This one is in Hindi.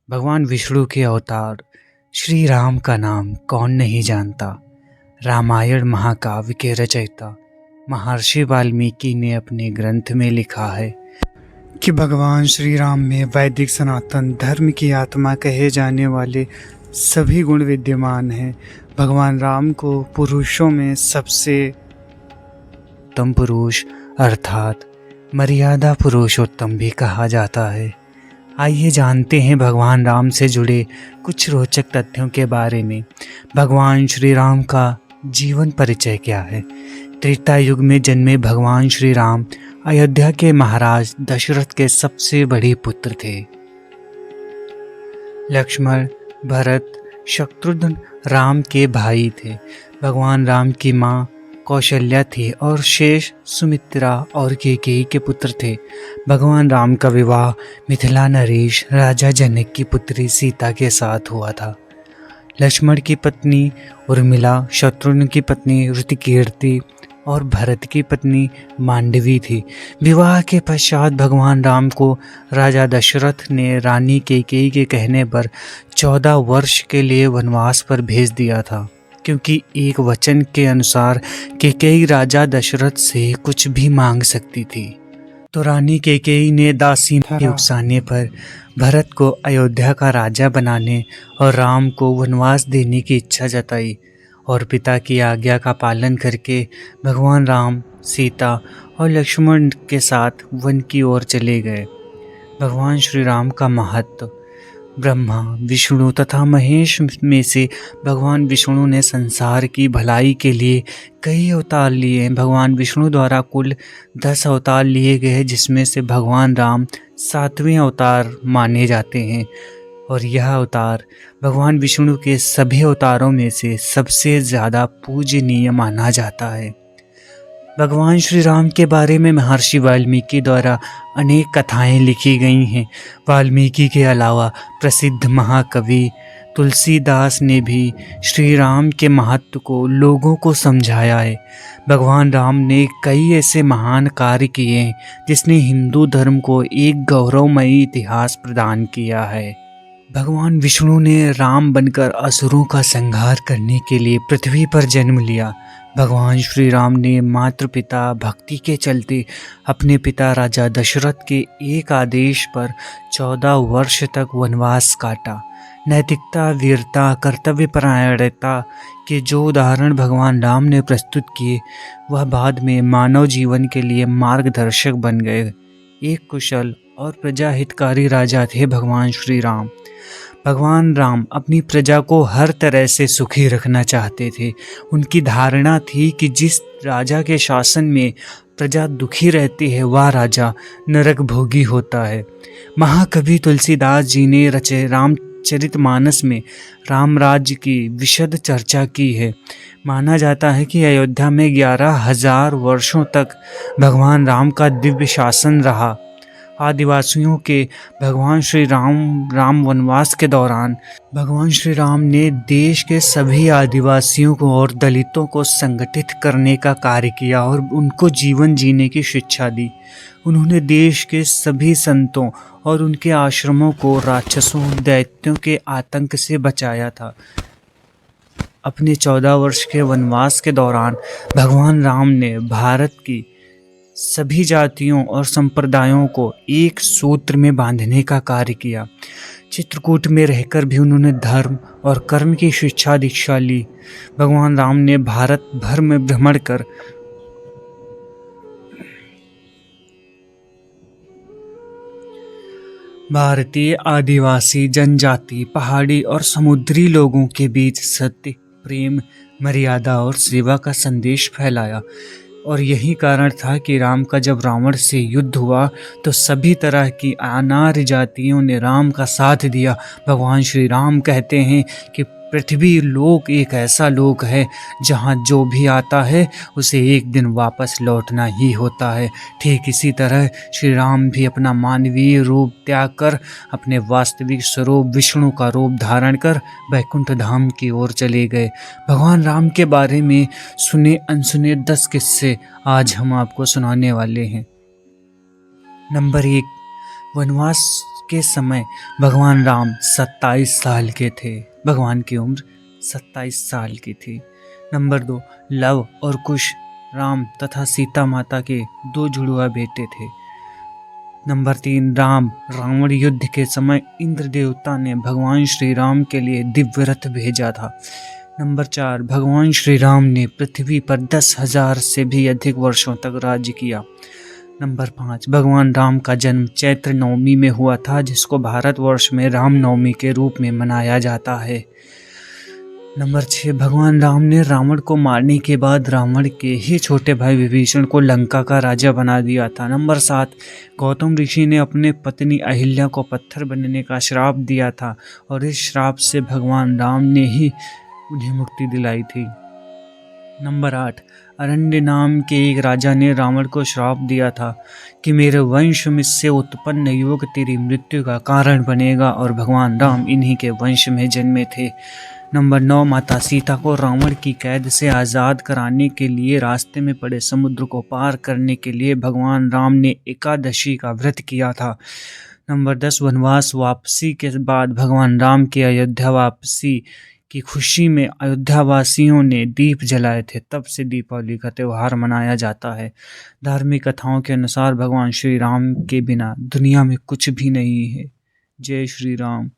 भगवान विष्णु के अवतार श्री राम का नाम कौन नहीं जानता। रामायण महाकाव्य के रचयिता महर्षि वाल्मीकि ने अपने ग्रंथ में लिखा है कि भगवान श्री राम में वैदिक सनातन धर्म की आत्मा कहे जाने वाले सभी गुण विद्यमान हैं। भगवान राम को पुरुषों में सबसे उत्तम पुरुष अर्थात मर्यादा पुरुषोत्तम भी कहा जाता है। आइए जानते हैं भगवान राम से जुड़े कुछ रोचक तथ्यों के बारे में। भगवान श्री राम का जीवन परिचय क्या है? त्रेता युग में जन्मे भगवान श्री राम अयोध्या के महाराज दशरथ के सबसे बड़े पुत्र थे। लक्ष्मण, भरत, शत्रुघ्न राम के भाई थे। भगवान राम की माँ कौशल्या थी और शेष सुमित्रा और कैकेयी के पुत्र थे। भगवान राम का विवाह मिथिला नरेश राजा जनक की पुत्री सीता के साथ हुआ था। लक्ष्मण की पत्नी उर्मिला, शत्रुघ्न की पत्नी ऋतिकीर्ति और भरत की पत्नी मांडवी थी। विवाह के पश्चात भगवान राम को राजा दशरथ ने रानी कैकेयी के कहने पर 14 वर्ष के लिए वनवास पर भेज दिया था, क्योंकि एक वचन के अनुसार कैकेयी राजा दशरथ से कुछ भी मांग सकती थी। तो रानी कैकेयी ने दासी के उकसाने पर भरत को अयोध्या का राजा बनाने और राम को वनवास देने की इच्छा जताई और पिता की आज्ञा का पालन करके भगवान राम सीता और लक्ष्मण के साथ वन की ओर चले गए। भगवान श्री राम का महत्व। ब्रह्मा, विष्णु तथा महेश में से भगवान विष्णु ने संसार की भलाई के लिए कई अवतार लिए हैं। भगवान विष्णु द्वारा कुल 10 अवतार लिए गए, जिसमें से भगवान राम 7वें अवतार माने जाते हैं और यह अवतार भगवान विष्णु के सभी अवतारों में से सबसे ज़्यादा पूजनीय माना जाता है। भगवान श्री राम के बारे में महर्षि वाल्मीकि द्वारा अनेक कथाएं लिखी गई हैं। वाल्मीकि के अलावा प्रसिद्ध महाकवि तुलसीदास ने भी श्री राम के महत्व को लोगों को समझाया है। भगवान राम ने कई ऐसे महान कार्य किए हैं जिसने हिंदू धर्म को एक गौरवमयी इतिहास प्रदान किया है। भगवान विष्णु ने राम बनकर असुरों का संहार करने के लिए पृथ्वी पर जन्म लिया। भगवान श्री राम ने मातृ पिता भक्ति के चलते अपने पिता राजा दशरथ के एक आदेश पर 14 वर्ष तक वनवास काटा। नैतिकता, वीरता, कर्तव्यपरायणता के जो उदाहरण भगवान राम ने प्रस्तुत किए, वह बाद में मानव जीवन के लिए मार्गदर्शक बन गए। एक कुशल और प्रजाहितकारी राजा थे भगवान श्री राम। भगवान राम अपनी प्रजा को हर तरह से सुखी रखना चाहते थे। उनकी धारणा थी कि जिस राजा के शासन में प्रजा दुखी रहती है, वह राजा नरक भोगी होता है। महाकवि तुलसीदास जी ने रचे रामचरितमानस में राम राज्य की विशद चर्चा की है। माना जाता है कि अयोध्या में 11,000 वर्षों तक भगवान राम का दिव्य शासन रहा। आदिवासियों के भगवान श्री राम वनवास के दौरान भगवान श्री राम ने देश के सभी आदिवासियों को और दलितों को संगठित करने का कार्य किया और उनको जीवन जीने की शिक्षा दी। उन्होंने देश के सभी संतों और उनके आश्रमों को राक्षसों, दैत्यों के आतंक से बचाया था। अपने 14 वर्ष के वनवास के दौरान भगवान राम ने भारत की सभी जातियों और संप्रदायों को एक सूत्र में बांधने का कार्य किया। चित्रकूट में रहकर भी उन्होंने धर्म और कर्म की शिक्षा दीक्षा ली। भगवान राम ने भारत भर में भ्रमण कर भारतीय आदिवासी जनजाति, पहाड़ी और समुद्री लोगों के बीच सत्य, प्रेम, मर्यादा और सेवा का संदेश फैलाया। और यही कारण था कि राम का जब रावण से युद्ध हुआ तो सभी तरह की अनार्य जातियों ने राम का साथ दिया। भगवान श्री राम कहते हैं कि पृथ्वी लोक एक ऐसा लोक है जहाँ जो भी आता है उसे एक दिन वापस लौटना ही होता है। ठीक इसी तरह श्री राम भी अपना मानवीय रूप त्याग कर अपने वास्तविक स्वरूप विष्णु का रूप धारण कर वैकुंठ धाम की ओर चले गए। भगवान राम के बारे में सुने अनसुने 10 किस्से आज हम आपको सुनाने वाले हैं। नंबर 1, वनवास के समय भगवान राम 27 साल के थे। भगवान की उम्र 27 साल की थी। नंबर 2, लव और कुश राम तथा सीता माता के 2 जुड़वा बेटे थे। नंबर 3, राम रावण युद्ध के समय इंद्र देवता ने भगवान श्री राम के लिए दिव्य रथ भेजा था। नंबर 4, भगवान श्री राम ने पृथ्वी पर 10,000 से भी अधिक वर्षों तक राज्य किया। नंबर 5, भगवान राम का जन्म चैत्र नवमी में हुआ था, जिसको भारतवर्ष में राम नवमी के रूप में मनाया जाता है। नंबर 6, भगवान राम ने रावण को मारने के बाद रावण के ही छोटे भाई विभीषण को लंका का राजा बना दिया था। नंबर 7, गौतम ऋषि ने अपने पत्नी अहिल्या को पत्थर बनने का श्राप दिया था और इस श्राप से भगवान राम ने ही उन्हें मुक्ति दिलाई थी। नंबर 8, अरण्य नाम के एक राजा ने रावण को श्राप दिया था कि मेरे वंश में से उत्पन्न युवक तेरी मृत्यु का कारण बनेगा, और भगवान राम इन्हीं के वंश में जन्मे थे। नंबर 9, माता सीता को रावण की कैद से आज़ाद कराने के लिए रास्ते में पड़े समुद्र को पार करने के लिए भगवान राम ने एकादशी का व्रत किया था। नंबर 10, वनवास वापसी के बाद भगवान राम की अयोध्या वापसी की खुशी में अयोध्यावासियों ने दीप जलाए थे, तब से दीपावली का त्यौहार मनाया जाता है। धार्मिक कथाओं के अनुसार भगवान श्री राम के बिना दुनिया में कुछ भी नहीं है। जय श्री राम।